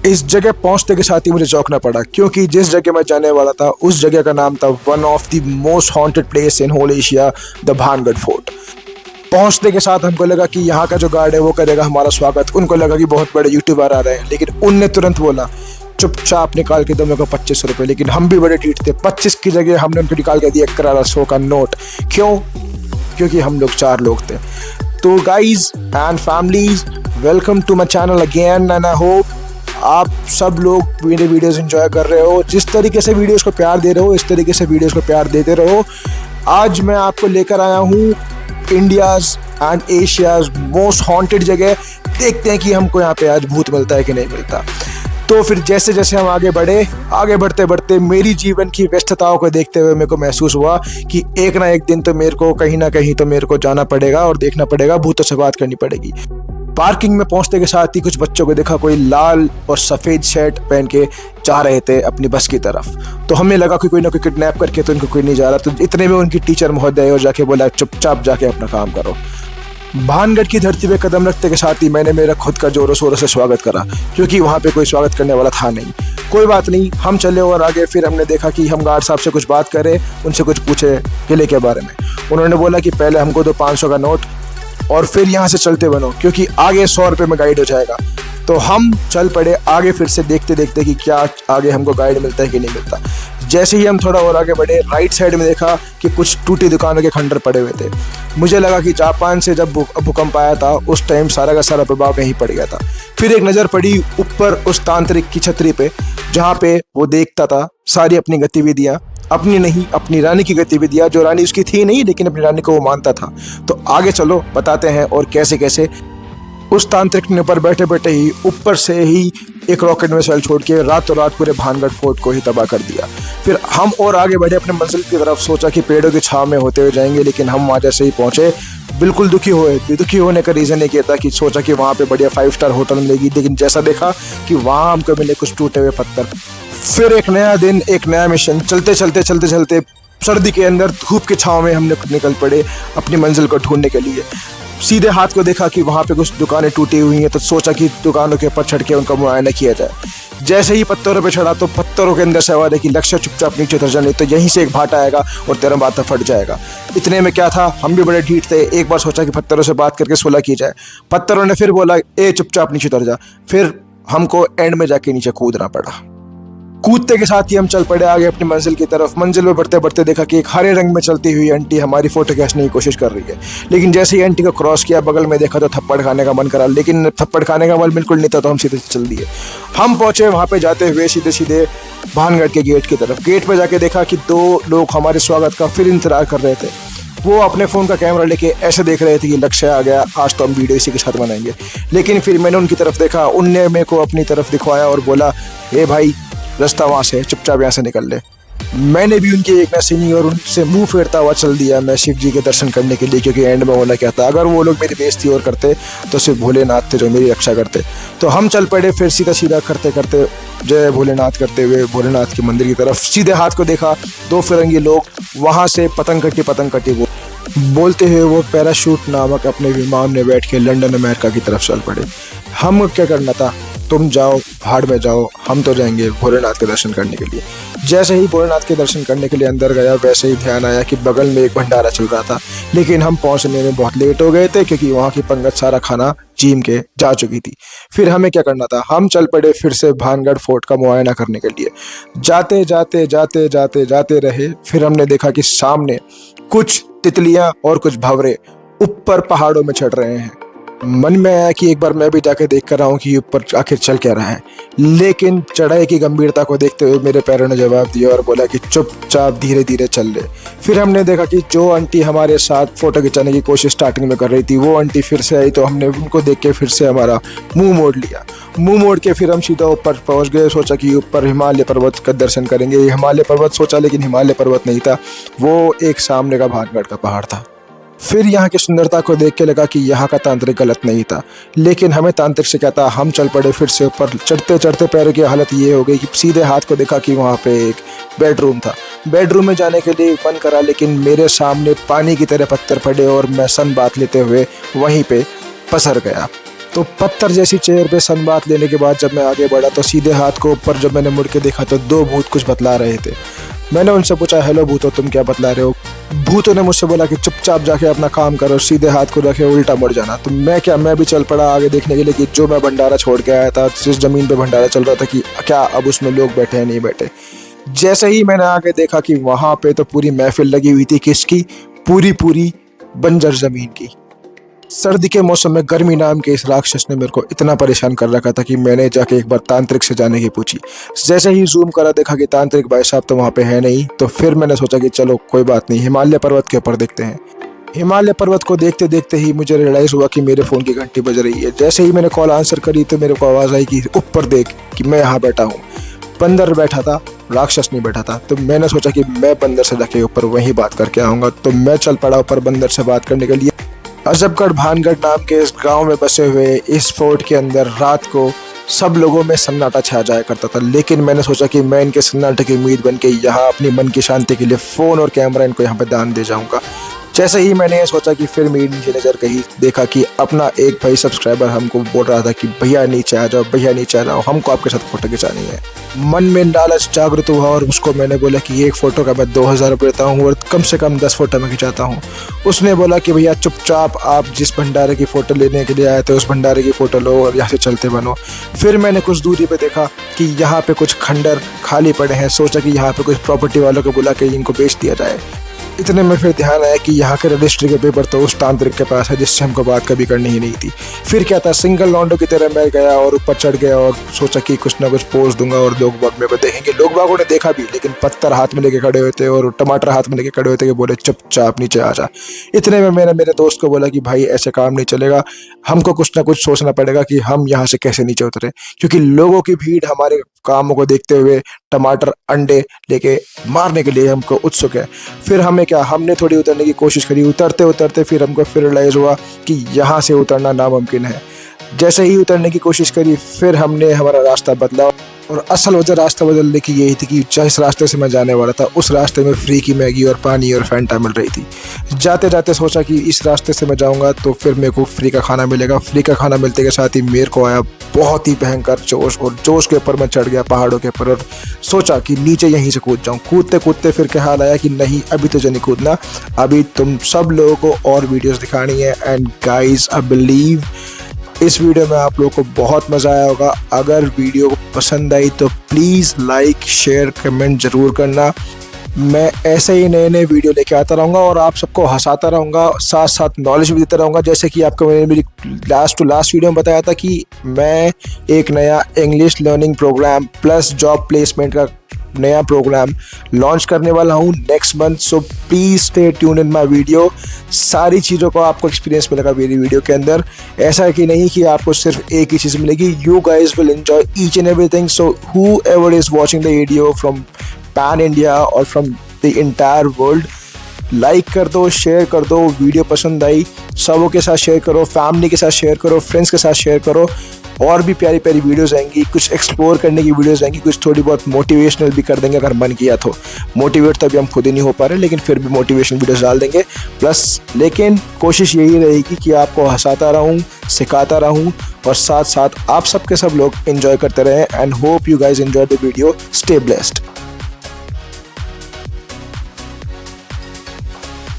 इस जगह पहुंचते के साथ ही मुझे चौंकना पड़ा, क्योंकि जिस जगह मैं जाने वाला था उस जगह का नाम था one of the most haunted place in whole Asia, the Bhangarh fort. पहुंचने के साथ हमको लगा कि यहाँ का जो गार्ड है वो करेगा हमारा स्वागत। उनको लगा कि बहुत बड़े यूट्यूबर आ रहे हैं, लेकिन उनने तुरंत बोला चुपचाप निकाल के दो मेरे को 25 रुपये। लेकिन हम भी बड़े ढीठ थे, 25 की जगह हमने उनको निकाल के दिया करारा 100 का नोट। क्यों? क्योंकि हम लोग 4 लोग थे। तो guys and families, welcome to my channel again and I hope आप सब लोग मेरे वीडियोस एंजॉय कर रहे हो। जिस तरीके से वीडियोस को प्यार दे रहे हो, इस तरीके से वीडियोस को प्यार देते रहो। आज मैं आपको लेकर आया हूँ India's and Asia's most haunted जगह। देखते हैं कि हमको यहाँ पे आज भूत मिलता है कि नहीं मिलता। तो फिर जैसे जैसे हम आगे बढ़ते बढ़ते मेरी जीवन की व्यस्तताओं को देखते हुए मेरे को महसूस हुआ कि एक ना एक दिन तो मेरे को कहीं ना कहीं तो मेरे को जाना पड़ेगा और देखना पड़ेगा, भूतों से बात करनी पड़ेगी। पार्किंग में पहुंचने के साथ ही कुछ बच्चों को देखा, कोई लाल और सफ़ेद शर्ट पहन के जा रहे थे अपनी बस की तरफ। तो हमें लगा कि कोई ना कोई किडनैप करके तो इनको कोई नहीं जा रहा। तो इतने में उनकी टीचर महोदय और जाके बोला चुपचाप जाके अपना काम करो। भानगढ़ की धरती पे कदम रखते के साथ ही मैंने मेरा खुद का जोरों शोरों से स्वागत करा, क्योंकि वहाँ पे कोई स्वागत करने वाला था नहीं। कोई बात नहीं, हम चले और आगे फिर हमने देखा कि हम गार्ड साहब से कुछ बात करें, उनसे कुछ पूछे किले के बारे में। उन्होंने बोला कि पहले हमको दो 500 का नोट और फिर यहाँ से चलते बनो, क्योंकि आगे 100 रुपये में गाइड हो जाएगा। तो हम चल पड़े आगे, फिर से देखते देखते कि क्या आगे हमको गाइड मिलता है कि नहीं मिलता। जैसे ही हम थोड़ा और आगे बढ़े, राइट साइड में देखा कि कुछ टूटी दुकानों के खंडर पड़े हुए थे। मुझे लगा कि जापान से जब भूकंप आया था उस टाइम सारा का सारा प्रभाव यहीं पड़ गया था। फिर एक नज़र पड़ी ऊपर उस तांत्रिक की छतरी पे, जहाँ पे वो देखता था सारी अपनी गतिविधियाँ, अपनी नहीं अपनी रानी की गतिविधियाँ, जो रानी उसकी थी नहीं लेकिन अपनी रानी को वो मानता था। तो आगे चलो बताते हैं और कैसे कैसे उस तांत्रिक ने ऊपर बैठे बैठे ही ऊपर से ही एक रॉकेट मिसाइल छोड़ के रातों रात पूरे भानगढ़ फोर्ट को ही तबाह कर दिया। फिर हम और आगे बढ़े अपने मंजिल की तरफ, सोचा कि पेड़ों की छाव में होते हुए जाएंगे, लेकिन हम वहाँ जैसे ही पहुँचे बिल्कुल दुखी हुए। दुखी होने का रीज़न ये था कि सोचा कि वहाँ पे बढ़िया 5 स्टार होटल मिलेगी, लेकिन जैसा देखा कि वहाँ हमको मिले कुछ टूटे हुए पत्थर। फिर एक नया दिन, एक नया मिशन। चलते चलते सर्दी के अंदर धूप की छाँव में हमने निकल पड़े अपनी मंजिल को ढूंढने के लिए। सीधे हाथ को देखा कि वहाँ पे कुछ दुकानें टूटी हुई हैं, तो सोचा कि दुकानों के ऊपर चढ़ के उनका मुआयना किया जाए। जैसे ही पत्थरों पे चढ़ा तो पत्थरों के अंदर से आवाज़ है कि लक्ष्य चुपचाप नीचे उतर जा, नहीं तो यहीं से एक भाटा आएगा और तेरा माथा फट जाएगा। इतने में क्या था, हम भी बड़े ढीठ थे। एक बार सोचा कि पत्थरों से बात करके सुलह की जाए। पत्थरों ने फिर बोला ए चुपचाप नीचे उतर जा। फिर हमको एंड में जाके नीचे कूदना पड़ा। कूदते के साथ ही हम चल पड़े आगे अपनी मंजिल की तरफ। मंजिल में बढ़ते बढ़ते देखा कि एक हरे रंग में चलती हुई आंटी हमारी फोटो खींचने की कोशिश कर रही है। लेकिन जैसे ही आंटी को क्रॉस किया, बगल में देखा तो थप्पड़ खाने का मन करा, लेकिन थप्पड़ खाने का मन बिल्कुल नहीं था, तो हम सीधे चल दिए। हम पहुंचे वहाँ पे जाते हुए सीधे भानगढ़ के गेट की तरफ। गेट पे जाके देखा कि 2 लोग हमारे स्वागत का फिर इंतजार कर रहे थे। वो अपने फ़ोन का कैमरा लेके ऐसे देख रहे थे कि लक्ष्य आ गया, आज तो हम वीडियो इसी के साथ बनाएंगे। लेकिन फिर मैंने उनकी तरफ देखा, उनने मेरे को अपनी तरफ दिखवाया और बोला ए भाई रास्ता वहाँ से, चुपचाप यहाँ से निकल ले। मैंने भी उनकी एक ना सुनी और उनसे मुंह फेरता हुआ चल दिया मैं शिव जी के दर्शन करने के लिए, क्योंकि एंड में होना क्या था, अगर वो लोग मेरी बेइज्जती और करते तो सिर्फ भोलेनाथ थे जो मेरी रक्षा करते। तो हम चल पड़े फिर सीधा करते करते जय भोलेनाथ करते हुए भोलेनाथ के मंदिर की तरफ। सीधे हाथ को देखा 2 फिरंगी लोग वहाँ से पतंग कट्टी वो बोलते हुए वो पैराशूट नामक अपने विमान में बैठ के लंदन अमेरिका की तरफ चल पड़े। हम क्या करना था, तुम जाओ भाड़ में जाओ, हम तो जाएंगे भोलेनाथ के दर्शन करने के लिए। जैसे ही भोलेनाथ के दर्शन करने के लिए अंदर गया, वैसे ही ध्यान आया कि बगल में एक भंडारा चल रहा था, लेकिन हम पहुंचने में बहुत लेट हो गए थे, क्योंकि वहाँ की पंगत सारा खाना चीम के जा चुकी थी। फिर हमें क्या करना था, हम चल पड़े फिर से भानगढ़ फोर्ट का मुआयना करने के लिए। जाते रहे। फिर हमने देखा कि सामने कुछ तितलियां और कुछ भंवरे ऊपर पहाड़ों में चढ़ रहे हैं। मन में आया कि एक बार मैं भी जाके देख कर रहा हूँ कि ऊपर आखिर चल क्या रहा है, लेकिन चढ़ाई की गंभीरता को देखते हुए मेरे पैरों ने जवाब दिया और बोला कि चुपचाप धीरे धीरे चल ले। फिर हमने देखा कि जो आंटी हमारे साथ फोटो खिंचाने की कोशिश स्टार्टिंग में कर रही थी, वो आंटी फिर से आई, तो हमने उनको देख के फिर से हमारा मुँह मोड़ लिया। मुँह मोड़ के फिर हम सीधा ऊपर पहुँच गए। सोचा कि ऊपर हिमालय पर्वत का दर्शन करेंगे। हिमालय पर्वत सोचा, लेकिन हिमालय पर्वत नहीं था, वो एक सामने का भानगढ़ का पहाड़ था। फिर यहाँ की सुंदरता को देख के लगा कि यहाँ का तांत्रिक गलत नहीं था, लेकिन हमें तांत्रिक से क्या था। हम चल पड़े फिर से ऊपर। चढ़ते पैरों की हालत ये हो गई कि सीधे हाथ को देखा कि वहाँ पे एक बेडरूम था। बेडरूम में जाने के लिए मन करा, लेकिन मेरे सामने पानी की तरह पत्थर पड़े और मैं सन बात लेते हुए वहीं पे पसर गया। तो पत्थर जैसी चेयर पे संबात लेने के बाद जब मैं आगे बढ़ा तो सीधे हाथ को ऊपर जब मैंने मुड़ के देखा तो दो भूत कुछ बतला रहे थे। मैंने उनसे पूछा, हेलो भूतो, तुम क्या बतला रहे हो? भूतों ने मुझसे बोला कि चुपचाप जाके अपना काम करो, सीधे हाथ को रखे उल्टा मुड़ जाना। तो मैं भी चल पड़ा आगे देखने के लिए कि जो मैं भंडारा छोड़ के आया था, जिस जमीन पे भंडारा चल रहा था, कि क्या अब उसमें लोग बैठे हैं नहीं बैठे। जैसे ही मैंने आगे देखा कि वहाँ पे तो पूरी महफिल लगी हुई थी, किसकी? पूरी बंजर जमीन की। सर्दी के मौसम में गर्मी नाम के इस राक्षस ने मेरे को इतना परेशान कर रखा था कि मैंने जाके एक बार तांत्रिक से जाने की पूछी। जैसे ही जूम करा देखा कि तांत्रिक भाई साहब तो वहाँ पे है नहीं। तो फिर मैंने सोचा कि चलो कोई बात नहीं, हिमालय पर्वत के ऊपर देखते हैं। हिमालय पर्वत को देखते देखते ही मुझे रियलाइज़ हुआ कि मेरे फ़ोन की घंटी बज रही है। जैसे ही मैंने कॉल आंसर करी तो मेरे को आवाज़ आई कि ऊपर देख, कि मैं यहाँ बैठा हूँ। बंदर बैठा था, राक्षस नहीं बैठा था। तो मैंने सोचा कि मैं बंदर से जाके ऊपर वहीं बात करके आऊँगा। तो मैं चल पड़ा ऊपर बंदर से बात करने के लिए। अजबगढ़ भानगढ़ नाम के इस गांव में बसे हुए इस फोर्ट के अंदर रात को सब लोगों में सन्नाटा छा जाया करता था। लेकिन मैंने सोचा कि मैं इनके सन्नाटे की उम्मीद बन के यहाँ अपनी मन की शांति के लिए फ़ोन और कैमरा इनको यहाँ पे दान दे जाऊँगा। जैसे ही मैंने ये सोचा कि फिर मेरी नीचे नज़र गई, देखा कि अपना एक भाई सब्सक्राइबर हमको बोल रहा था कि भैया नीचे आ जाओ, भैया नीचे आ जाओ, हमको आपके साथ फ़ोटो खिंचानी है। मन में लालच जागृत हुआ और उसको मैंने बोला कि एक फ़ोटो का मैं 2000 रुपये देता हूँ और कम से कम 10 फ़ोटो मैं खिंचाता हूँ। उसने बोला कि भैया चुपचाप आप जिस भंडारे की फ़ोटो लेने के लिए आए थे उस भंडारे की फ़ोटो लो और यहाँ से चलते बनो। फिर मैंने कुछ दूरी पे देखा कि यहाँ पे कुछ खंडर खाली पड़े हैं। सोचा कि यहाँ पे कुछ प्रॉपर्टी वालों को बुला के इनको बेच दिया जाए। इतने में फिर ध्यान आया कि यहाँ के रजिस्ट्री के पेपर तो उस तांत्रिक के पास है जिससे हमको बात कभी करनी ही नहीं थी। फिर क्या था, सिंगल लॉन्डो की तरह मैं गया और ऊपर चढ़ गया और सोचा कि कुछ ना कुछ पोज दूंगा और लोग बाग मेरे को देखेंगे। लोग बागों ने देखा भी, लेकिन पत्थर हाथ में लेके खड़े हुए थे और टमाटर हाथ में लेके खड़े हुए थे कि बोले चुपचाप नीचे आ जा। इतने में मैंने मेरे दोस्त को बोला कि भाई ऐसे काम नहीं चलेगा, हमको कुछ ना कुछ सोचना पड़ेगा कि हम यहाँ से कैसे नीचे उतरे, क्योंकि लोगों की भीड़ हमारे कामों को देखते हुए टमाटर अंडे लेके मारने के लिए हमको उत्सुक है। फिर हमने थोड़ी उतरने की कोशिश करी। उतरते उतरते फिर हमको फिर रियलाइज हुआ कि यहाँ से उतरना नामुमकिन है। जैसे ही उतरने की कोशिश करी फिर हमने हमारा रास्ता बदला और असल वजह रास्ता बदलने की यही थी कि जिस रास्ते से मैं जाने वाला था उस रास्ते में फ्री की मैगी और पानी और फैंटा मिल रही थी। जाते जाते सोचा कि इस रास्ते से मैं जाऊंगा तो फिर मेरे को फ्री का खाना मिलेगा। फ्री का खाना मिलते के साथ ही मेरे को आया बहुत ही भयंकर जोश और जोश के ऊपर मैं चढ़ गया पहाड़ों के ऊपर और सोचा कि नीचे यहीं से कूद जाऊँ। कूदते कूदते फिर क्या हाल आया कि नहीं, अभी तुझे नहीं कूदना, अभी तुम सब लोगों को और वीडियोज़ दिखानी है। एंड गाइज आई बिलीव इस वीडियो में आप लोगों को बहुत मज़ा आया होगा। अगर वीडियो पसंद आई तो प्लीज़ लाइक शेयर कमेंट ज़रूर करना। मैं ऐसे ही नए नए वीडियो लेके आता रहूँगा और आप सबको हंसाता रहूँगा, साथ साथ नॉलेज भी देता रहूँगा। जैसे कि आपको मैंने मेरी लास्ट वीडियो में बताया था कि मैं एक नया English learning programme plus job placement का नया प्रोग्राम लॉन्च करने वाला हूँ next month. So please stay tune in my video. सारी चीज़ों को आपको एक्सपीरियंस मिलेगा मेरी वीडियो के अंदर। ऐसा कि नहीं कि आपको सिर्फ एक ही चीज़ मिलेगी, you guys will enjoy each and everything. So whoever is watching the video from pan India और from the entire world, like कर दो, शेयर कर दो। वीडियो पसंद आई सबों के साथ शेयर करो, फैमिली के साथ शेयर करो, फ्रेंड्स के साथ शेयर करो। और भी प्यारी प्यारी वीडियोस आएंगी, कुछ एक्सप्लोर करने की वीडियोस आएंगी, कुछ थोड़ी बहुत मोटिवेशनल भी कर देंगे अगर मन किया तो। मोटिवेट तो अभी हम खुद ही नहीं हो पा रहे, लेकिन फिर भी मोटिवेशनल वीडियोस डाल देंगे प्लस। लेकिन कोशिश यही रहेगी कि आपको हंसाता रहूं, सिखाता रहूं और साथ साथ आप सबके सब लोग एंजॉय करते रहें। And hope you guys enjoy the video. Stay blessed.